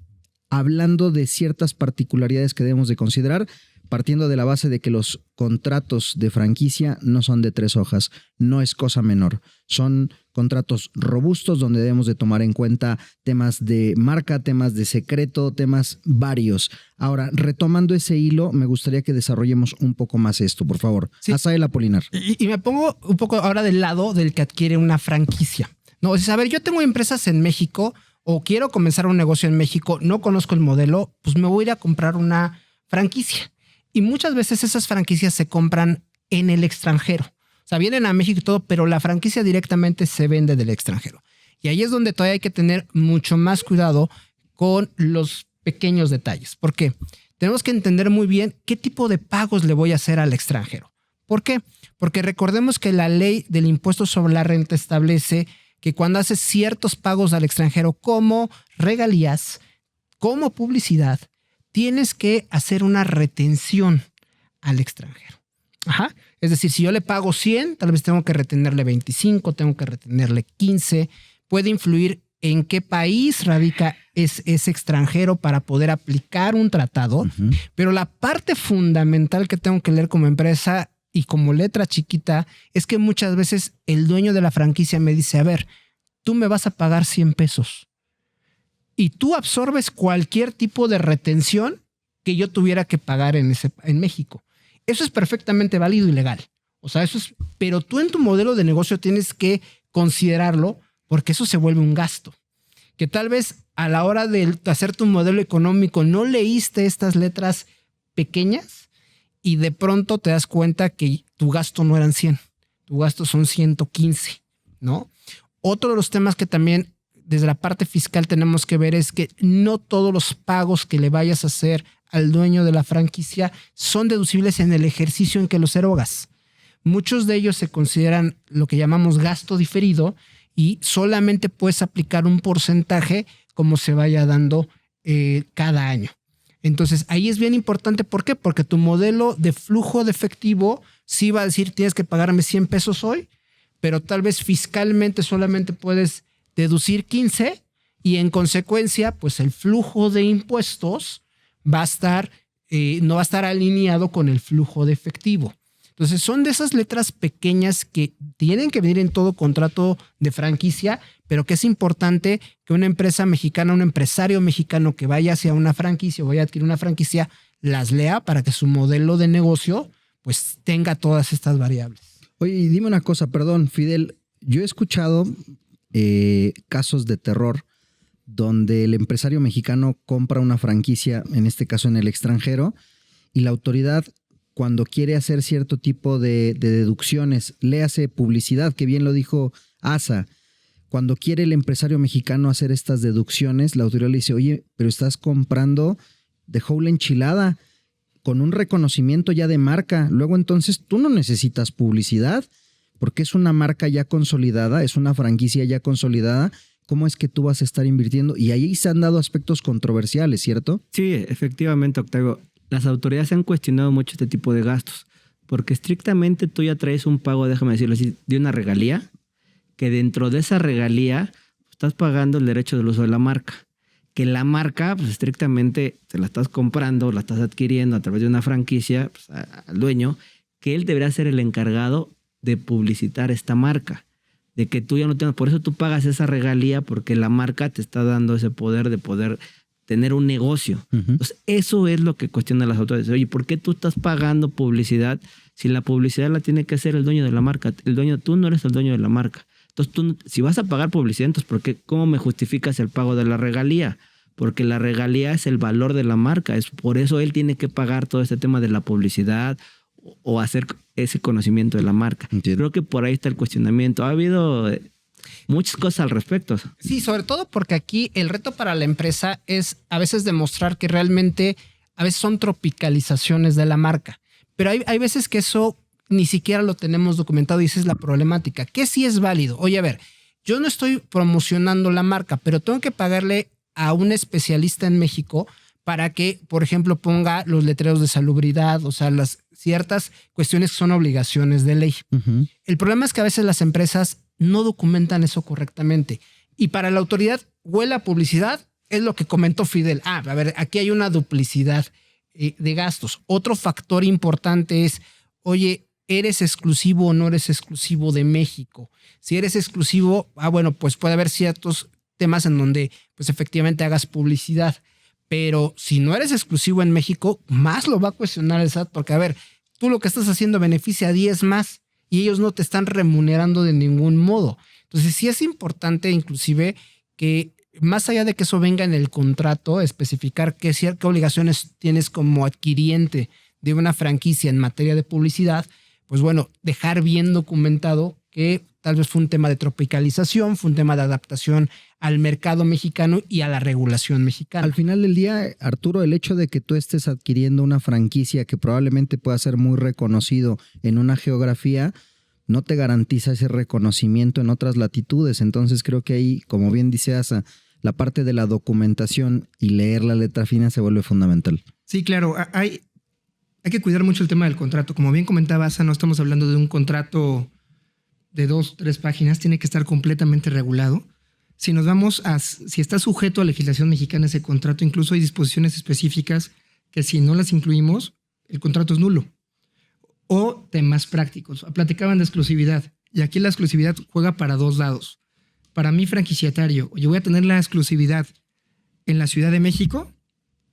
hablando de ciertas particularidades que debemos de considerar, partiendo de la base de que los contratos de franquicia no son de 3 hojas. No es cosa menor. Son contratos robustos donde debemos de tomar en cuenta temas de marca, temas de secreto, temas varios. Ahora, retomando ese hilo, me gustaría que desarrollemos un poco más esto, por favor. Sí. Asael Apolinar. Y me pongo un poco ahora del lado del que adquiere una franquicia. No, o sea, a ver, yo tengo empresas en México o quiero comenzar un negocio en México, no conozco el modelo, pues me voy a ir a comprar una franquicia. Y muchas veces esas franquicias se compran en el extranjero. O sea, vienen a México y todo, pero la franquicia directamente se vende del extranjero. Y ahí es donde todavía hay que tener mucho más cuidado con los pequeños detalles. ¿Por qué? Tenemos que entender muy bien qué tipo de pagos le voy a hacer al extranjero. ¿Por qué? Porque recordemos que la ley del impuesto sobre la renta establece que cuando haces ciertos pagos al extranjero como regalías, como publicidad, tienes que hacer una retención al extranjero. Ajá. Es decir, si yo le pago 100, tal vez tengo que retenerle 25, tengo que retenerle 15. Puede influir en qué país radica ese extranjero para poder aplicar un tratado. Pero la parte fundamental que tengo que leer como empresa y como letra chiquita es que muchas veces el dueño de la franquicia me dice, a ver, tú me vas a pagar 100 pesos y tú absorbes cualquier tipo de retención que yo tuviera que pagar en México. Eso es perfectamente válido y legal. O sea, pero tú en tu modelo de negocio tienes que considerarlo porque eso se vuelve un gasto. Que tal vez a la hora de hacer tu modelo económico no leíste estas letras pequeñas y de pronto te das cuenta que tu gasto no eran 100, tu gasto son 115, ¿no? Otro de los temas que también desde la parte fiscal tenemos que ver es que no todos los pagos que le vayas a hacer al dueño de la franquicia son deducibles en el ejercicio en que los erogas. Muchos de ellos se consideran lo que llamamos gasto diferido y solamente puedes aplicar un porcentaje como se vaya dando cada año. Entonces, ahí es bien importante. ¿Por qué? Porque tu modelo de flujo de efectivo sí va a decir tienes que pagarme 100 pesos hoy, pero tal vez fiscalmente solamente puedes deducir 15 y en consecuencia, pues el flujo de impuestos va a estar, no va a estar alineado con el flujo de efectivo. Entonces son de esas letras pequeñas que tienen que venir en todo contrato de franquicia, pero que es importante que una empresa mexicana, un empresario mexicano que vaya hacia una franquicia o vaya a adquirir una franquicia, las lea para que su modelo de negocio pues tenga todas estas variables. Oye, y dime una cosa, perdón, Fidel, yo he escuchado casos de terror donde el empresario mexicano compra una franquicia, en este caso en el extranjero, y la autoridad, cuando quiere hacer cierto tipo de deducciones, le hace publicidad, que bien lo dijo Asa. Cuando quiere el empresario mexicano hacer estas deducciones, la autoridad le dice, oye, pero estás comprando de whole enchilada con un reconocimiento ya de marca. Luego entonces tú no necesitas publicidad porque es una marca ya consolidada, es una franquicia ya consolidada. ¿Cómo es que tú vas a estar invirtiendo? Y ahí se han dado aspectos controversiales, ¿cierto? Sí, efectivamente, Octavio. Las autoridades han cuestionado mucho este tipo de gastos, porque estrictamente tú ya traes un pago, déjame decirlo así, de una regalía, que dentro de esa regalía estás pagando el derecho del uso de la marca. Que la marca, pues estrictamente te la estás comprando, la estás adquiriendo a través de una franquicia pues, al dueño, que él debería ser el encargado de publicitar esta marca. De que tú ya no tengas, por eso tú pagas esa regalía, porque la marca te está dando ese poder de poder tener un negocio. Entonces, eso es lo que cuestionan las autoridades. Oye, ¿por qué tú estás pagando publicidad si la publicidad la tiene que hacer el dueño de la marca? Tú no eres el dueño de la marca. Entonces, tú, si vas a pagar publicidad, entonces, ¿cómo me justificas el pago de la regalía? Porque la regalía es el valor de la marca. Es por eso él tiene que pagar todo este tema de la publicidad o hacer ese conocimiento de la marca. Entiendo. Creo que por ahí está el cuestionamiento. Ha habido muchas cosas al respecto. Sí, sobre todo porque aquí el reto para la empresa es a veces demostrar que realmente a veces son tropicalizaciones de la marca. Pero hay veces que eso ni siquiera lo tenemos documentado y esa es la problemática. ¿Qué sí es válido? Oye, a ver, yo no estoy promocionando la marca, pero tengo que pagarle a un especialista en México para que, por ejemplo, ponga los letreros de salubridad, o sea, las ciertas cuestiones que son obligaciones de ley. El problema es que a veces las empresas no documentan eso correctamente. Y para la autoridad, huele a publicidad, es lo que comentó Fidel. A ver, aquí hay una duplicidad de gastos. Otro factor importante es, oye, ¿eres exclusivo o no eres exclusivo de México? Si eres exclusivo, bueno, pues puede haber ciertos temas en donde pues efectivamente hagas publicidad. Pero si no eres exclusivo en México, más lo va a cuestionar el SAT porque, a ver, tú lo que estás haciendo beneficia a 10 más y ellos no te están remunerando de ningún modo. Entonces sí es importante inclusive que más allá de que eso venga en el contrato, especificar qué obligaciones tienes como adquiriente de una franquicia en materia de publicidad, pues bueno, dejar bien documentado que tal vez fue un tema de tropicalización, fue un tema de adaptación al mercado mexicano y a la regulación mexicana. Al final del día, Arturo, el hecho de que tú estés adquiriendo una franquicia que probablemente pueda ser muy reconocido en una geografía, no te garantiza ese reconocimiento en otras latitudes. Entonces creo que ahí, como bien dice Asa, la parte de la documentación y leer la letra fina se vuelve fundamental. Sí, claro. Hay que cuidar mucho el tema del contrato. Como bien comentaba Asa, no estamos hablando de un contrato de 2, 3 páginas. Tiene que estar completamente regulado. Si nos vamos si está sujeto a legislación mexicana ese contrato, incluso hay disposiciones específicas que si no las incluimos, el contrato es nulo. O temas prácticos. Platicaban de exclusividad. Y aquí la exclusividad juega para 2 lados. Para mí, franquiciatario, yo voy a tener la exclusividad en la Ciudad de México,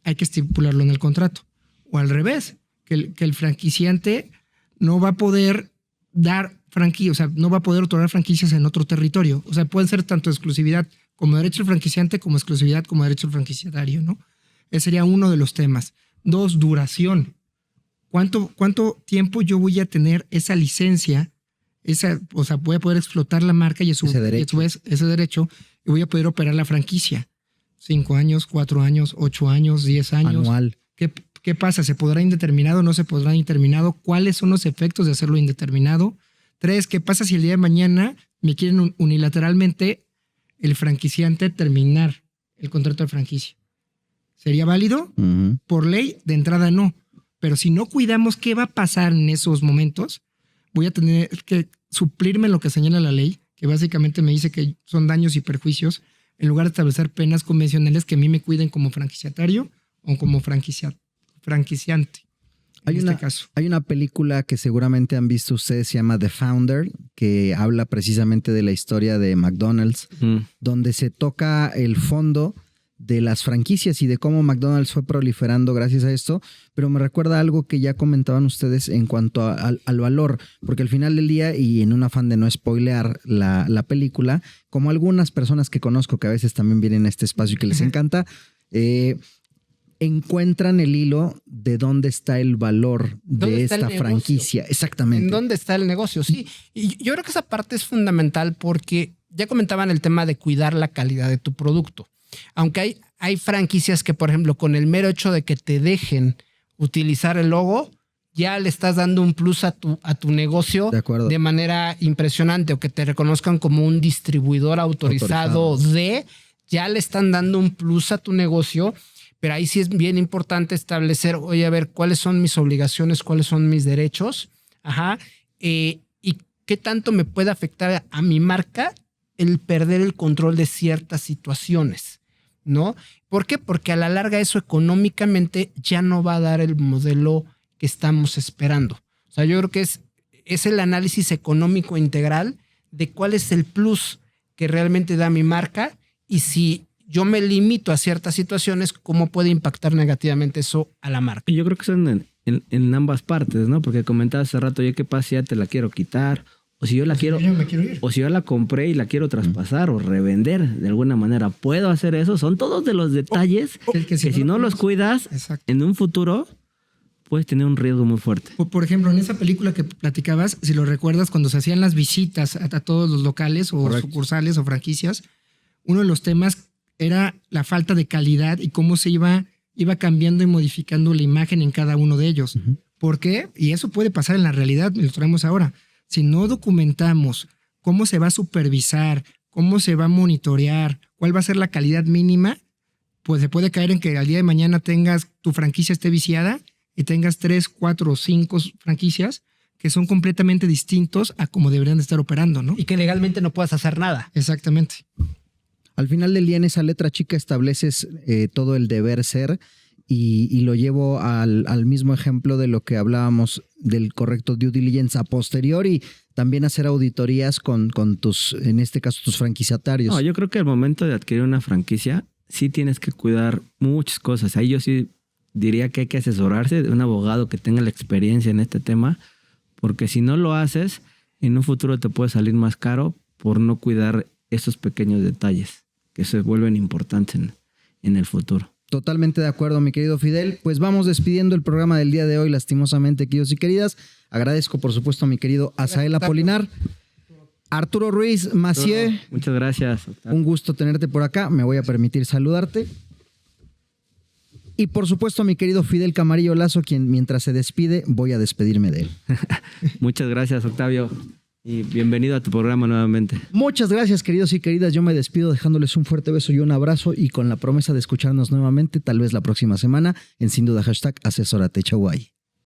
hay que estipularlo en el contrato. O al revés, que el franquiciante no va a poder dar franquicia, o sea, no va a poder otorgar franquicias en otro territorio. O sea, pueden ser tanto exclusividad como derecho del franquiciante, como exclusividad como derecho del franquiciatario, ¿no? Ese sería uno de los temas. 2, duración. ¿Cuánto tiempo yo voy a tener esa licencia? O sea, voy a poder explotar la marca y a su vez ese derecho, y voy a poder operar la franquicia. 5 años, 4 años, 8 años, 10 años. Anual. ¿Qué pasa? ¿Se podrá indeterminado? ¿No se podrá indeterminado? ¿Cuáles son los efectos de hacerlo indeterminado? 3, ¿qué pasa si el día de mañana me quieren unilateralmente el franquiciante terminar el contrato de franquicia? ¿Sería válido? Uh-huh. Por ley, de entrada no. Pero si no cuidamos qué va a pasar en esos momentos, voy a tener que suplirme lo que señala la ley, que básicamente me dice que son daños y perjuicios, en lugar de establecer penas convencionales que a mí me cuiden como franquiciatario o como franquiciante. Hay una película que seguramente han visto ustedes, se llama The Founder, que habla precisamente de la historia de McDonald's, donde se toca el fondo de las franquicias y de cómo McDonald's fue proliferando gracias a esto, pero me recuerda algo que ya comentaban ustedes en cuanto al valor, porque al final del día, y en un afán de no spoilear la película, como algunas personas que conozco que a veces también vienen a este espacio y que les encanta, encuentran el hilo de dónde está el valor de esta franquicia. Exactamente. ¿En dónde está el negocio? Sí. Y yo creo que esa parte es fundamental porque ya comentaban el tema de cuidar la calidad de tu producto. Aunque hay franquicias que, por ejemplo, con el mero hecho de que te dejen utilizar el logo, ya le estás dando un plus a tu negocio de manera impresionante, o que te reconozcan como un distribuidor autorizado. Ya le están dando un plus a tu negocio. Pero ahí sí es bien importante establecer, oye, a ver, ¿cuáles son mis obligaciones? ¿Cuáles son mis derechos? Y qué tanto me puede afectar a mi marca el perder el control de ciertas situaciones, ¿no? ¿Por qué? Porque a la larga eso económicamente ya no va a dar el modelo que estamos esperando. O sea, yo creo que es el análisis económico integral de cuál es el plus que realmente da mi marca, y si yo me limito a ciertas situaciones, ¿cómo puede impactar negativamente eso a la marca? Y yo creo que son en ambas partes, ¿no? Porque comentaba hace rato, ¿qué pasa si ya te la quiero quitar? O si yo la quiero ir. O si yo la compré y la quiero traspasar o revender de alguna manera. ¿Puedo hacer eso? Son todos de los detalles que si no los cuidas, en un futuro puedes tener un riesgo muy fuerte. Por ejemplo, en esa película que platicabas, si lo recuerdas, cuando se hacían las visitas a todos los locales o sucursales o franquicias, uno de los temas era la falta de calidad y cómo se iba cambiando y modificando la imagen en cada uno de ellos. Uh-huh. ¿Por qué? Y eso puede pasar en la realidad, lo traemos ahora. Si no documentamos cómo se va a supervisar, cómo se va a monitorear, cuál va a ser la calidad mínima, pues se puede caer en que al día de mañana tu franquicia esté viciada y tengas 3, 4 o 5 franquicias que son completamente distintos a cómo deberían de estar operando, ¿no? Y que legalmente no puedas hacer nada. Exactamente. Al final del día, en esa letra chica estableces todo el deber ser y lo llevo al mismo ejemplo de lo que hablábamos del correcto due diligence a posteriori, también hacer auditorías con tus, en este caso, tus franquiciatarios. No, yo creo que al momento de adquirir una franquicia sí tienes que cuidar muchas cosas. Ahí yo sí diría que hay que asesorarse de un abogado que tenga la experiencia en este tema, porque si no lo haces, en un futuro te puede salir más caro por no cuidar esos pequeños detalles. que se vuelven importantes en el futuro. Totalmente de acuerdo, mi querido Fidel. Pues vamos despidiendo el programa del día de hoy, lastimosamente, queridos y queridas. Agradezco, por supuesto, a mi querido Asael Apolinar. Arturo Ruiz Macié, Muchas gracias, Octavio. un gusto tenerte por acá. Me voy a permitir saludarte. Y por supuesto, a mi querido Fidel Camarillo Lazo, quien mientras se despide, voy a despedirme de él. Muchas gracias, Octavio. Y bienvenido a tu programa nuevamente. Muchas gracias, queridos y queridas. Yo me despido dejándoles un fuerte beso y un abrazo y con la promesa de escucharnos nuevamente, tal vez la próxima semana, en Sin Duda #Asesórate. Chau, bye.